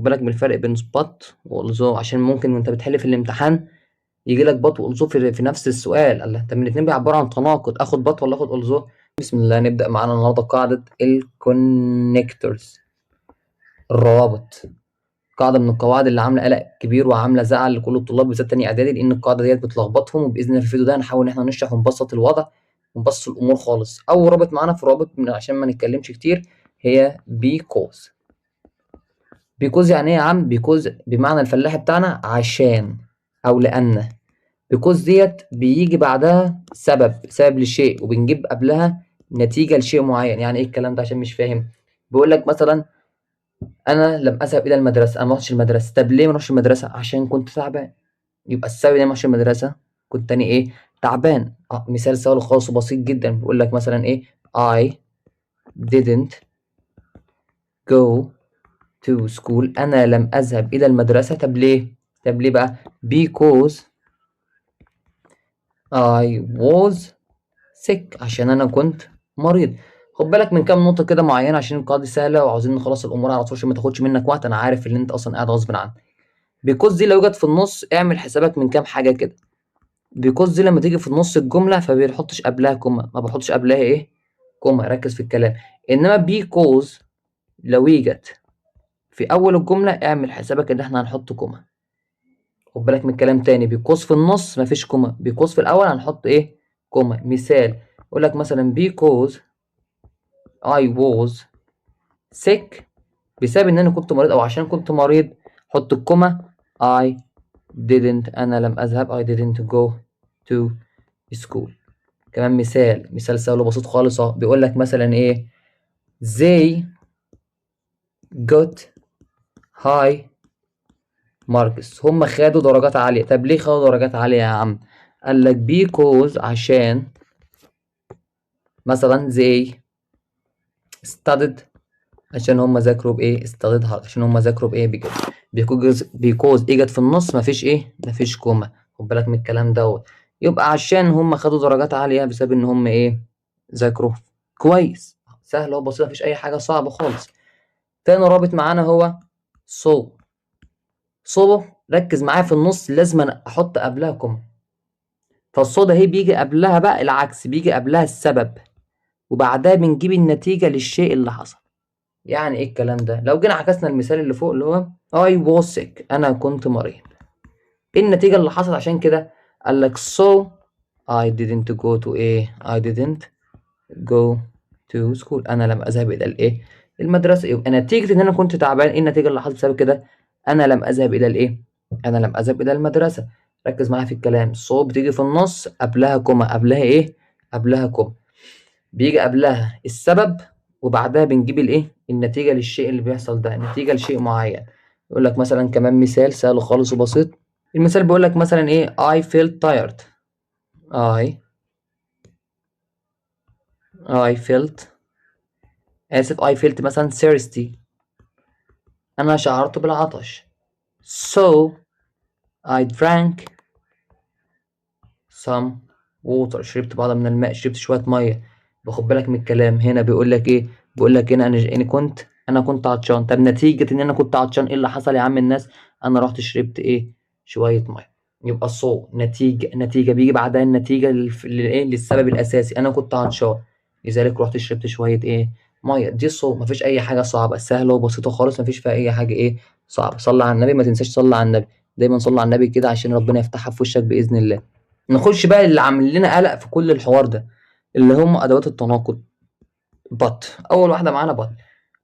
بالك من الفرق بين but والزو، عشان ممكن وانت بتحل في الامتحان يجي لك but والزو في نفس السؤال. الله، طب من الاتنين بيعبروا عن تناقض، اخد but ولا اخد الزو؟ بسم الله، نبدأ معانا النهارده قاعدة الكونكتورز، الروابط. قاعدة من القواعد اللي عاملة قلق كبير وعاملة زعل لكل الطلاب بالذات تانية إعدادي، لأن القاعدة ديت بتلخبطهم، وبإذن الله في الفيديو ده هنحاول إن إحنا نشرح ونبسط الوضع ونبسط الأمور خالص. أول رابط معانا في الرابط عشان ما نتكلمش كتير هي because. because يعني إيه يا عم؟ because بمعنى الفلاحي بتاعنا عشان أو لأن. because ديت بيجي بعدها سبب للشيء، وبنجيب قبلها نتيجة لشيء معين. يعني إيه الكلام ده عشان مش فاهم؟ بيقول لك مثلا انا لم اذهب الى المدرسه، انا ما رحتش المدرسه. طب ليه ما رحتش المدرسه؟ عشان كنت تعبان. يبقى السبب ليه ما رحتش المدرسه؟ كنت تاني ايه؟ تعبان. مثال سهل خالص وبسيط جدا، بيقول لك مثلا ايه؟ I didn't go to school. انا لم اذهب الى المدرسه. طب ليه؟ طب ليه بقى؟ because I was sick. عشان انا كنت مريض. خد بالك من كام نقطه كده معينه عشان القاعده دي سهله وعاوزين نخلص الامور على طول عشان ما تاخدش منك وقت. انا عارف ان انت اصلا قاعد غصب عنك. بيكوز دي لو جت في النص اعمل حسابك من كام حاجه كده. بيكوز دي لما تيجي في نص الجمله فبيحطش قبلها كوما، ما بحطش قبلها ايه؟ كوما. ركز في الكلام. انما بيكوز لو جت في اول الجمله اعمل حسابك ان احنا هنحط كوما. خد بالك من الكلام تاني، بيكوز في النص مفيش كوما، بيكوز في الاول هنحط ايه؟ كوما. مثال يقول لك مثلا because I was sick، بسبب ان انا كنت مريض او عشان كنت مريض حط الكوما. I didn't، انا لم اذهب. I didn't go to school. كمان مثال سهل وبسيط خالص اهو، بيقول لك مثلا ايه؟ they got high marks. هم خدوا درجات عالية. طب ليه خدوا درجات عالية يا عم؟ قال لك because عشان مثلا they studied، عشان هم ذاكروا بايه؟ studied hard، عشان هم ذاكروا بايه؟ بجد. because اجت في النص مفيش ايه؟ مفيش كوما. خد بالك من الكلام دوت. يبقى عشان هم خدوا درجات عالية بسبب ان هم ايه؟ ذاكروا كويس. سهل وبسيط، مفيش اي حاجة صعبة خالص. تاني رابط معانا هو so ركز معايا في النص لازم احط قبلها كوما. فالصو ده هي بيجي قبلها بقى العكس، بيجي قبلها السبب وبعدها بنجيب النتيجة للشيء اللي حصل. يعني ايه الكلام ده؟ لو جينا عكسنا المثال اللي فوق اللي هو I was sick، انا كنت مريض. ايه النتيجة اللي حصلت عشان كده؟ قال لك so I didn't go to ايه؟ I didn't go to school، انا لم اذهب الى الايه؟ المدرسة. يبقى نتيجة ان انا كنت تعبان، ايه النتيجة اللي حصلت بسبب كده؟ انا لم اذهب الى الايه؟ انا لم اذهب الى المدرسة. ركز معايا في الكلام. الصوت بتيجي في النص قبلها كوما. قبلها ايه؟ قبلها كوما. بيجي قبلها السبب وبعدها بنجيب الايه؟ النتيجة للشيء اللي بيحصل ده، نتيجة لشيء معين. يقول لك مثلا كمان مثال سهل خالص وبسيط. المثال بيقول لك مثلا ايه؟ I felt tired. I felt، آسف، I felt مثلا thirsty، أنا شعرت بالعطش. So I drank some water، شربت بعض من الماء، شربت شوية مية. باخد بالك من الكلام. هنا بيقول لك إيه؟ بيقول لك هنا أنا كنت عطشان. طب نتيجة إن أنا كنت عطشان إيه اللي حصل يا عم الناس؟ أنا رحت شربت إيه؟ شوية مية. يبقى نتيجة بيجي بعدها النتيجة للإيه؟ للسبب الأساسي، أنا كنت عطشان لذلك رحت شربت شوية إيه؟ مية. دي مفيش أي حاجة صعبة، سهلة وبسيطة خالص، مفيش فيها أي حاجة إيه؟ صعبة. صلي على النبي، ما تنساش تصلي على النبي. دايما صلي على النبي كده عشان ربنا يفتحها في وشك بإذن الله. نخش بقى اللي عامل لنا قلق في كل الحوار ده اللي هم أدوات التناقض. بط، أول واحدة معانا بط.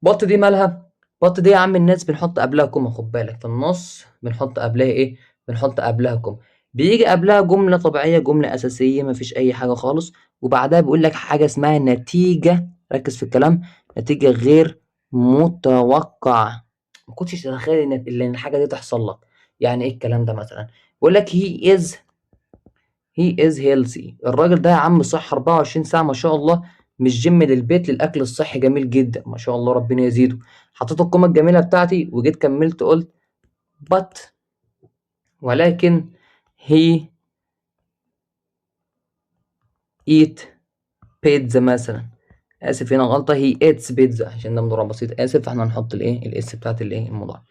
بط دي مالها؟ بط دي يا عم الناس بنحط قبلها كوما. خد بالك في النص بنحط قبلها إيه؟ بنحط قبلها كوما. بيجي قبلها جملة طبيعية، جملة أساسية مفيش أي حاجة خالص، وبعدها بيقول لك حاجة اسمها نتيجة. ركز في الكلام. نتيجة غير متوقعة. ما كنتش تتخيل إن الحاجة دي تحصل لك. يعني إيه الكلام ده مثلا؟ بيقول لك he is healthy. الراجل ده يا عم صح 24 ساعة ما شاء الله. مش جيم للبيت للأكل الصحي، جميل جدا ما شاء الله ربنا يزيده. حطيت القيمة الجميلة بتاعتي وجيت كملت قلت but، ولكن he eat pizza مثلا. آسف هنا غلطة، he eats pizza عشان ده مضارع بسيط. آسف، فاحنا هنحط الايه؟ الاس بتاعت الايه؟ المضارع.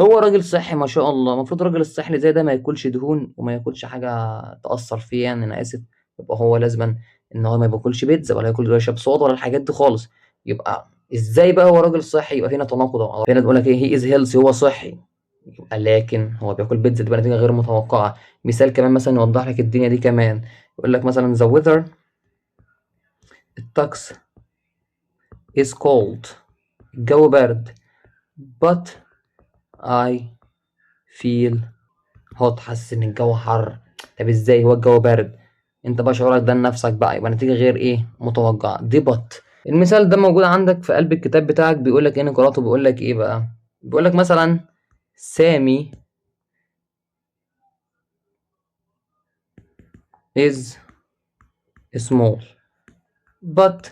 هو راجل صحي ما شاء الله. المفروض الراجل الصحي اللي زي ده ما ياكلش دهون وما ياكلش حاجة تأثر فيه، يعني أنا آسف. يبقى هو لازما إن هو ما بياكلش بيتزا ولا ياكل ولا يشرب صودا ولا الحاجات دي خالص. يبقى إزاي بقى هو راجل صحي؟ يبقى فينا تناقض أهو. فينا تقول لك إيه، هي إز هيلثي، هو صحي، يبقى لكن هو بياكل بيتزا، تبقى نتيجة غير متوقعة. مثال كمان مثلا يوضح لك الدنيا دي كمان، يقول لك مثلا the weather الطقس is cold، الجو بارد، but I feel hot، حاسس ان الجو حر. طب ازاي هو الجو بارد؟ انت بقى شعورك ده لنفسك بقى، يبقى نتيجة غير ايه متوقعة، دي but. المثال ده موجود عندك في قلب الكتاب بتاعك، بيقول لك ايه قراءته، بيقول لك ايه بقى، بيقول لك مثلا سامي is small but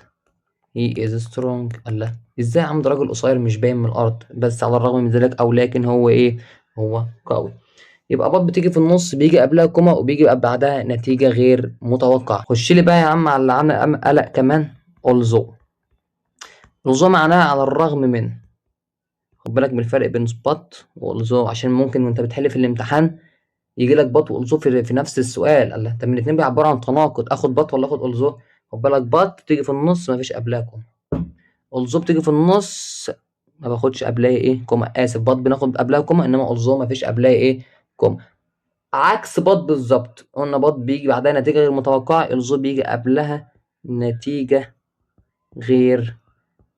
he is strong. الله، ازاي يا عم ده راجل قصير مش باين من الارض، بس على الرغم من ذلك او لكن هو ايه، هو قوي. يبقى بط بتيجي في النص بيجي قبلها كوما وبيجي بعدها نتيجة غير متوقعة. خش لي بقى يا عم على اللي عامل قلق كمان، although. although معناها على الرغم من. خد بالك من الفرق بين spot و although، عشان ممكن وانت بتحل في الامتحان يجي لك بط و although في نفس السؤال. الله، طب من الاتنين بيعبروا عن تناقض، اخد بط ولا اخد although؟ خد بالك بط بتيجي في النص مفيش قبلها كوما، although بتيجي في النص ما باخدش قبلها ايه كوما، اسف، بط بناخد قبلها كوما، انما although مفيش قبلها ايه كوما. عكس بط بالظبط، قلنا بط بيجي بعدها نتيجة غير متوقعة، الظو بيجي قبلها نتيجة غير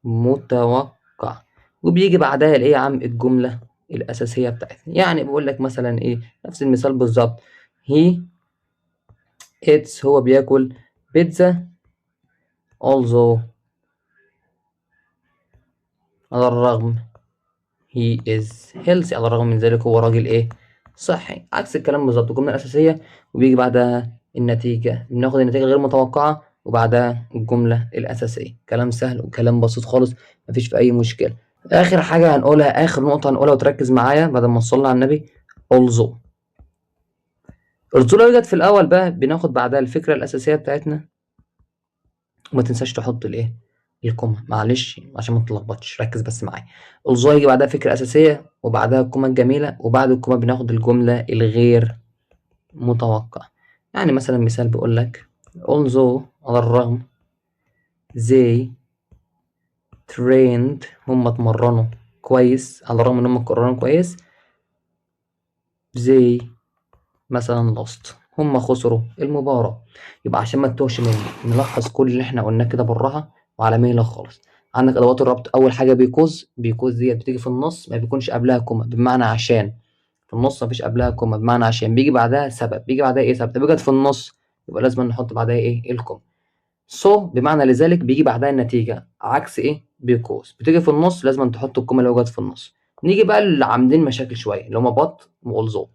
متوقعة، وبيجي بعدها الايه يا عم الجملة الأساسية بتاعتنا. يعني بقول لك مثلا ايه، نفس المثال بالظبط، he eats، هو بياكل بيتزا although، على الرغم، he is healthy، على الرغم من ذلك هو راجل ايه صحي. عكس الكلام بالظبط، الجملة الأساسية وبيجي بعدها النتيجة، بناخد النتيجة غير متوقعة وبعدها الجملة الأساسية. كلام سهل وكلام بسيط خالص، مفيش في أي مشكلة. آخر حاجة هنقولها، آخر نقطة هنقولها وتركز معايا بدل ما نصلي على النبي، although. although لو جت في الأول بقى بناخد بعدها الفكرة الأساسية بتاعتنا، وما تنساش تحط الايه الكوما، معلش عشان ما تتلخبطش، ركز بس معايا. although يجي بعدها فكرة أساسية وبعدها الكوما الجميلة، وبعد الكوما بناخد الجملة الغير متوقعة. يعني مثلا مثال بيقول لك although، على الرغم، they trained، هم اتمرنوا كويس، على الرغم ان هم اتمرنوا كويس، they مثلا lost، هم خسروا المباراة. يبقى عشان ما تتوهش مني نلخص كل اللي احنا قلناه كده بالراحة وعلى مهلك خالص. عندك ادوات الربط، اول حاجة بيكوز ديت بتيجي في النص ما بيكونش قبلها كوما، بمعنى عشان. في النص مفيش قبلها كوما بمعنى عشان، بيجي بعدها سبب، بيجي بعدها ايه سبب، بيجي في النص يبقى لازم نحط بعدها ايه الكوما. بمعنى لذلك بيجي بعدها النتيجة، عكس ايه بيكوز بتيجي في النص لازم تحط الكوما اللي وجدت في النص. نيجي بقى اللي عاملين مشاكل شوية اللي هما بط والزو.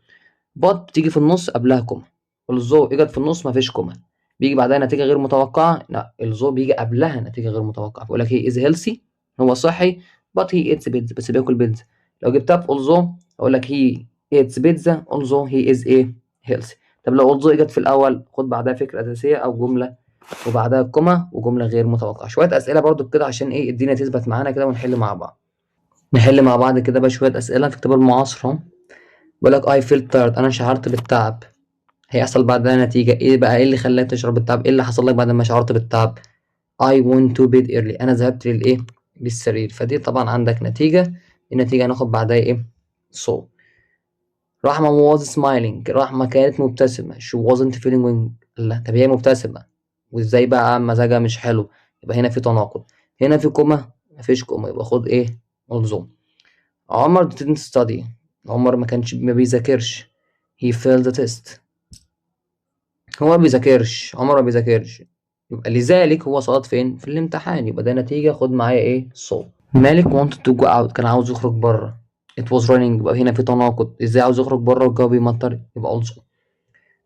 بط بتيجي في النص قبلها كوما، الزو اجت في النص مفيش كوما، بيجي بعدها نتيجة غير متوقعة. لا، الزو بيجي قبلها نتيجة غير متوقعة، بيقول لك هي از هيلثي، هو صحي، بط هي ايتس بيتزا، بس بياكل بيتزا. لو جبتها في الزو اقول لك هي ايتس بيتزا الزو هي از ايه هيلثي. طب لو الزو اجت في الاول خد بعدها فكرة اساسية او جملة وبعدها كوما وجملة غير متوقعة. شوية أسئلة برضو كده عشان إيه الدنيا تثبت معانا كده ونحل مع بعض. نحل مع بعض كده بقى شوية أسئلة في كتاب المعاصرة. بيقول لك I felt tired، أنا شعرت بالتعب، هيحصل بعدها نتيجة إيه بقى، إيه اللي خلاك تشعر بالتعب، إيه اللي حصل لك بعد ما شعرت بالتعب. I went to bed early، أنا ذهبت للإيه للسرير، فدي طبعا عندك نتيجة، النتيجة هناخد بعدها إيه so. رحمة was smiling، رحمة كانت مبتسمة، she wasn't feeling well. لا، طب هي مبتسمة وإزاي بقى مزاجها مش حلو، يبقى هنا في تناقض. هنا في كوما مفيش كوما، يبقى خد إيه ملزوم. عمر didn't study، عمر ما بيذاكرش، he failed the test، هو ما بيذاكرش، عمر ما بيذاكرش، يبقى لذلك هو سقط فين في الامتحان، يبقى ده نتيجة خد معايا إيه so. مالك wanted to go out، كان عاوز يخرج بره، it was raining، يبقى هنا في تناقض، ازاي عاوز يخرج بره والجو بيمطر، يبقى also.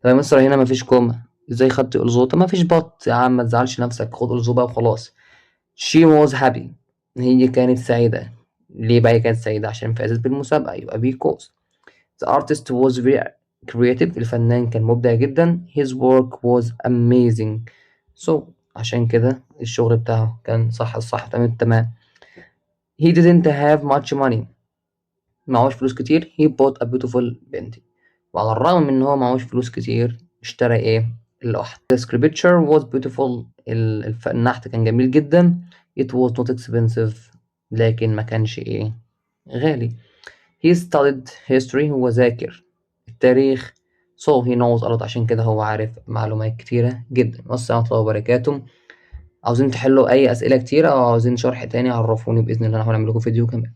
طب يا مستر هنا مفيش كوما، ازاي خدت الزو؟ طب مفيش بط يا عم ما تزعلش نفسك، خد الزو بقى وخلاص. she was happy، هي كانت سعيدة. ليه بقى هي كانت سعيدة؟ عشان فازت بالمسابقة، يبقى because. the artist was very creative، الفنان كان مبدع جدا، his work was amazing، so عشان كده الشغل بتاعه كان صح الصح تمام التمام. he didn't have much money، معهوش فلوس كتير he bought a beautiful painting. وعلى الرغم من إن هو معهوش فلوس كتير اشترى إيه؟ اللوحة. The sculpture was beautiful. النحت كان جميل جدا. It was not expensive. لكن ما كانش إيه؟ غالي. He studied history. هو ذاكر التاريخ. So he knows a lot. عشان كده هو عارف معلومات كتيرة جدا. والسلام ورحمة الله وبركاته. عاوزين تحلوا أي أسئلة كتيرة أو عاوزين شرح تاني عرفوني بإذن الله، أنا هنعمل لكم فيديو كمان.